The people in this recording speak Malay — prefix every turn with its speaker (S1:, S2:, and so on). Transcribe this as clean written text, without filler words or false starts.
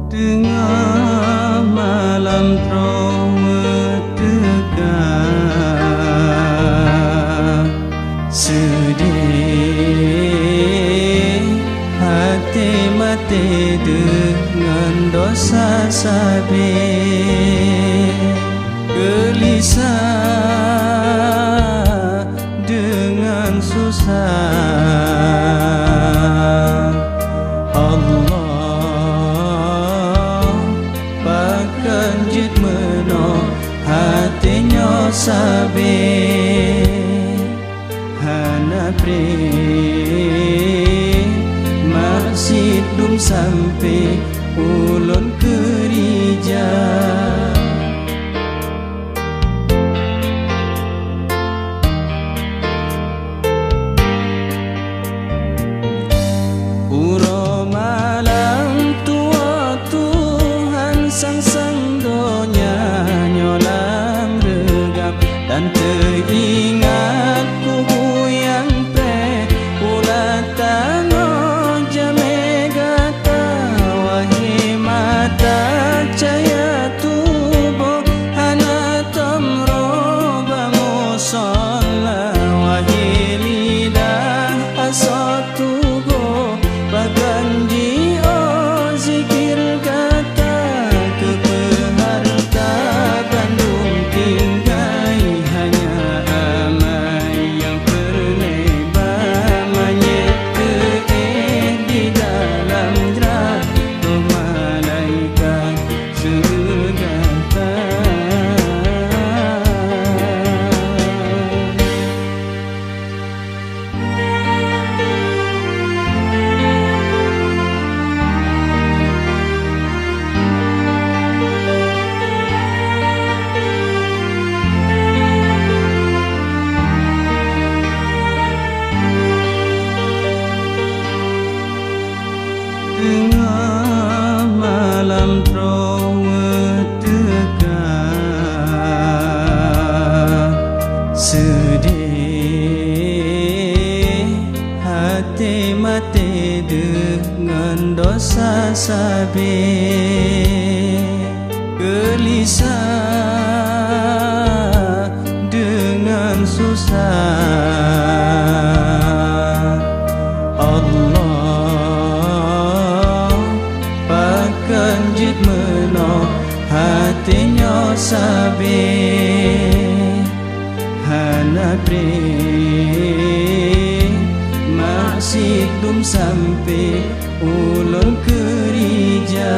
S1: Tengah malam trauma tegak, sedih hati mati dengan dosa sabit, gelisah dengan susah. Allah kanjit meno hatinya sabit, hana pri masih dum sampai ulun kerja. Uro malam tua Tuhan sang donya nyolam regam, dan teringat ku yang pre ulah tango jame gata wahi mata cahaya tubuh hana tamro bangu sola wahi lidah asal tubuh baganji o zikir kata kepeharta Bandung tinggai hanya amai yang perlebar manyet ke di dalam jatuh malaikat segata. Tengah malam trauma tegak, sedih hati mati dengan dosa sabit, gelisah dengan susah. Allah kanjit meno hatinya sabit, hana pri masih dum sampai ulun kerja.